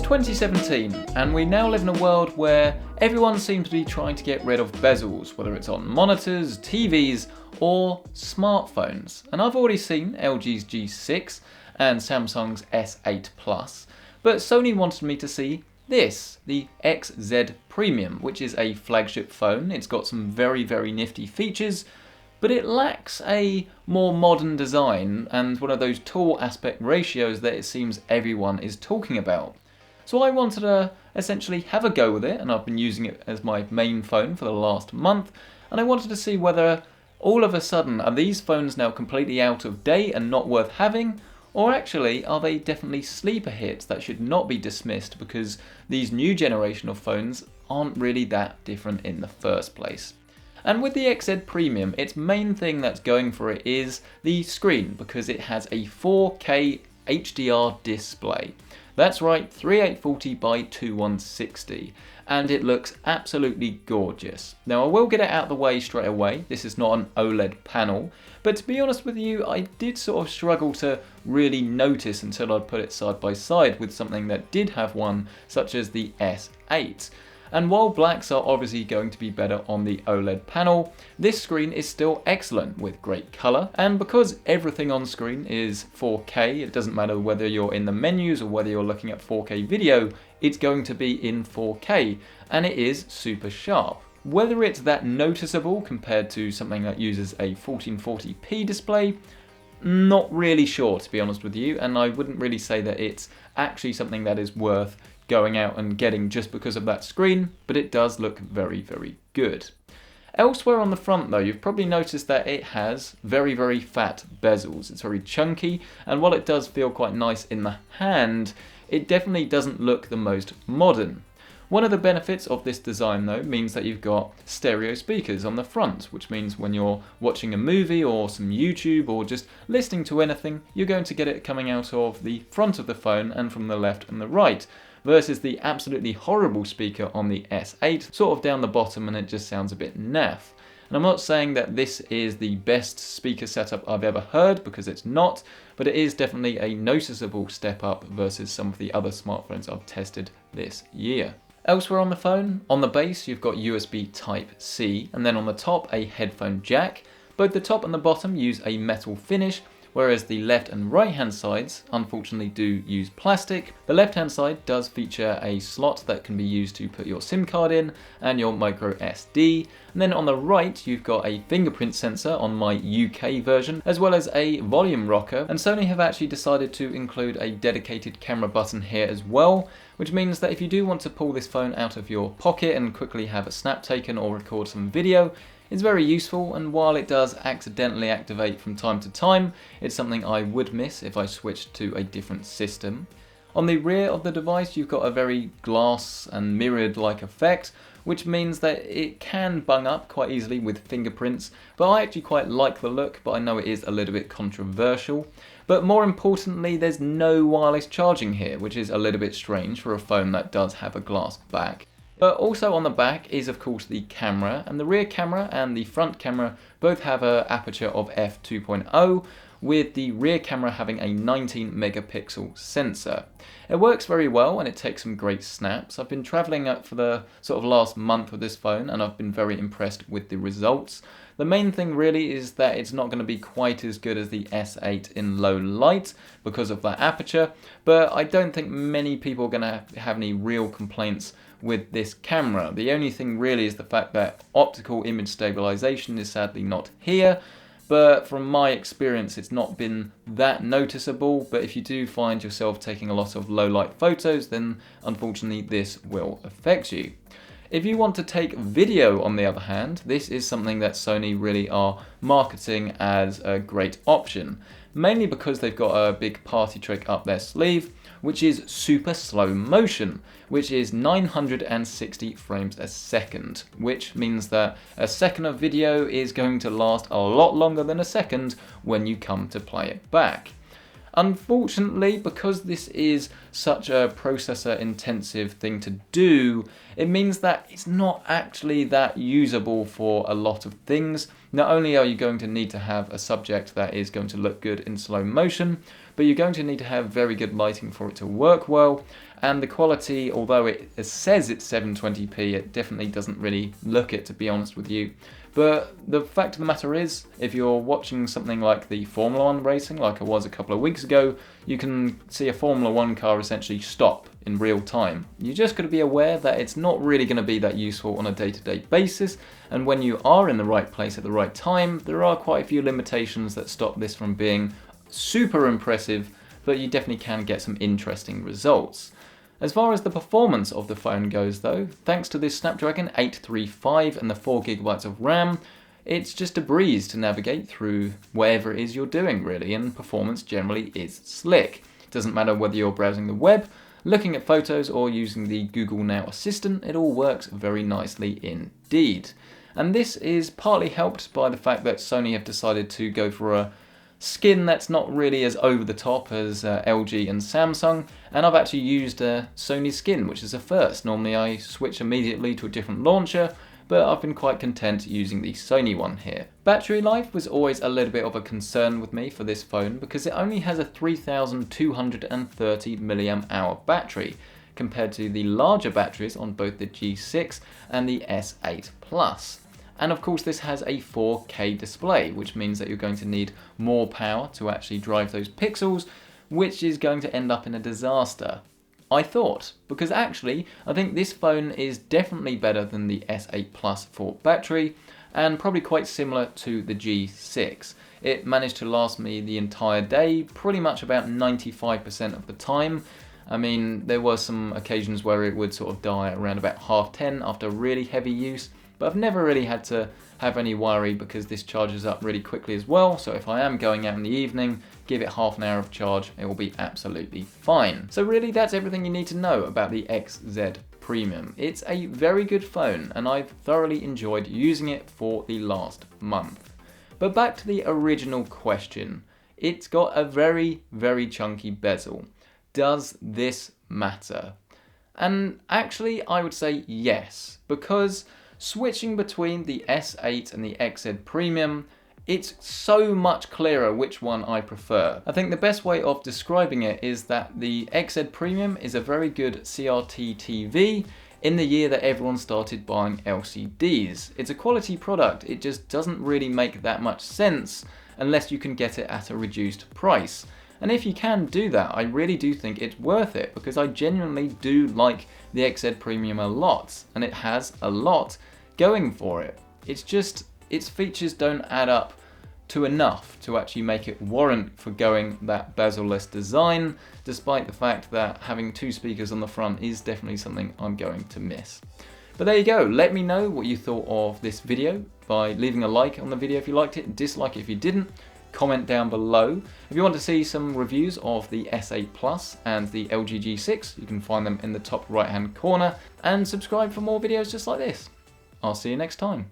2017, and we now live in a world where everyone seems to be trying to get rid of bezels, whether it's on monitors, TVs, or smartphones. And I've already seen LG's G6 and Samsung's S8 Plus, but Sony wanted me to see this, the XZ Premium, which is a flagship phone. It's got some very, very nifty features, but it lacks a more modern design and one of those tall aspect ratios that it seems everyone is talking about. So I wanted to essentially have a go with it, and I've been using it as my main phone for the last month, and I wanted to see whether all of a sudden are these phones now completely out of date and not worth having, or actually are they definitely sleeper hits that should not be dismissed because these new generation of phones aren't really that different in the first place. And with the XZ Premium, its main thing that's going for it is the screen, because it has a 4K HDR display. That's right, 3840 by 2160, and it looks absolutely gorgeous. Now I will get it out of the way straight away, this is not an OLED panel, but to be honest with you, I did sort of struggle to really notice until I put it side by side with something that did have one, such as the S8. And while blacks are obviously going to be better on the OLED panel, this screen is still excellent with great colour, and because everything on screen is 4K, it doesn't matter whether you're in the menus or whether you're looking at 4K video, it's going to be in 4K, and it is super sharp. Whether it's that noticeable compared to something that uses a 1440p display, not really sure to be honest with you, and I wouldn't really say that it's actually something that is worth going out and getting just because of that screen, but it does look very, very good. Elsewhere on the front though, you've probably noticed that it has very, very fat bezels. It's very chunky, and while it does feel quite nice in the hand, it definitely doesn't look the most modern. One of the benefits of this design though means that you've got stereo speakers on the front, which means when you're watching a movie or some YouTube or just listening to anything, you're going to get it coming out of the front of the phone and from the left and the right, versus the absolutely horrible speaker on the S8, sort of down the bottom, and it just sounds a bit naff. And I'm not saying that this is the best speaker setup I've ever heard, because it's not, but it is definitely a noticeable step up versus some of the other smartphones I've tested this year. Elsewhere on the phone, on the base you've got USB Type-C, and then on the top a headphone jack. Both the top and the bottom use a metal finish, whereas the left and right hand sides unfortunately do use plastic. The left hand side does feature a slot that can be used to put your SIM card in and your micro SD, and then on the right you've got a fingerprint sensor on my UK version, as well as a volume rocker, and Sony have actually decided to include a dedicated camera button here as well, which means that if you do want to pull this phone out of your pocket and quickly have a snap taken or record some video, it's very useful, and while it does accidentally activate from time to time, it's something I would miss if I switched to a different system. On the rear of the device you've got a very glass and mirrored-like effect, which means that it can bung up quite easily with fingerprints, but I actually quite like the look, but I know it is a little bit controversial. But more importantly, there's no wireless charging here, which is a little bit strange for a phone that does have a glass back. But also on the back is of course the camera, and the rear camera and the front camera both have an aperture of f2.0, with the rear camera having a 19 megapixel sensor. It works very well and it takes some great snaps. I've been travelling up for the sort of last month with this phone and I've been very impressed with the results. The main thing really is that it's not going to be quite as good as the S8 in low light because of that aperture, but I don't think many people are going to have any real complaints with this camera. The only thing really is the fact that optical image stabilization is sadly not here, but from my experience it's not been that noticeable. But if you do find yourself taking a lot of low light photos, then unfortunately this will affect you. If you want to take video on the other hand, this is something that Sony really are marketing as a great option, mainly because they've got a big party trick up their sleeve, which is super slow motion, which is 960 frames a second, which means that a second of video is going to last a lot longer than a second when you come to play it back. Unfortunately, because this is such a processor intensive thing to do, it means that it's not actually that usable for a lot of things. Not only are you going to need to have a subject that is going to look good in slow motion, but you're going to need to have very good lighting for it to work well, and the quality, although it says it's 720p, it definitely doesn't really look it, to be honest with you. But the fact of the matter is, if you're watching something like the Formula 1 racing, like I was a couple of weeks ago, you can see a Formula 1 car essentially stop in real time. You just got to be aware that it's not really going to be that useful on a day-to-day basis, and when you are in the right place at the right time, there are quite a few limitations that stop this from being super impressive, but you definitely can get some interesting results. As far as the performance of the phone goes though, thanks to this Snapdragon 835 and the 4GB of RAM, it's just a breeze to navigate through whatever it is you're doing really, and performance generally is slick. It doesn't matter whether you're browsing the web, looking at photos or using the Google Now Assistant, it all works very nicely indeed. And this is partly helped by the fact that Sony have decided to go for a skin that's not really as over the top as LG and Samsung, and I've actually used a Sony skin, which is a first. Normally I switch immediately to a different launcher, but I've been quite content using the Sony one here. Battery life was always a little bit of a concern with me for this phone because it only has a 3230 mAh battery compared to the larger batteries on both the G6 and the S8 Plus. And of course this has a 4K display, which means that you're going to need more power to actually drive those pixels, which is going to end up in a disaster, I thought. Because actually, I think this phone is definitely better than the S8 Plus for battery, and probably quite similar to the G6. It managed to last me the entire day, pretty much about 95% of the time. I mean, there were some occasions where it would sort of die around about 10:30 after really heavy use, but I've never really had to have any worry because this charges up really quickly as well. So if I am going out in the evening, give it half an hour of charge, it will be absolutely fine. So really that's everything you need to know about the XZ Premium. It's a very good phone and I've thoroughly enjoyed using it for the last month. But back to the original question. It's got a very, very chunky bezel. Does this matter? And actually I would say yes, because switching between the S8 and the XZ Premium, it's so much clearer which one I prefer. I think the best way of describing it is that the XZ Premium is a very good CRT TV in the year that everyone started buying LCDs. It's a quality product, it just doesn't really make that much sense unless you can get it at a reduced price. And if you can do that, I really do think it's worth it because I genuinely do like the XZ Premium a lot, and it has a lot going for it. It's just, its features don't add up to enough to actually make it warrant for going that bezel-less design, despite the fact that having two speakers on the front is definitely something I'm going to miss. But there you go, let me know what you thought of this video by leaving a like on the video if you liked it, dislike it if you didn't. Comment down below. If you want to see some reviews of the S8 Plus and the LG G6, you can find them in the top right hand corner, and subscribe for more videos just like this. I'll see you next time.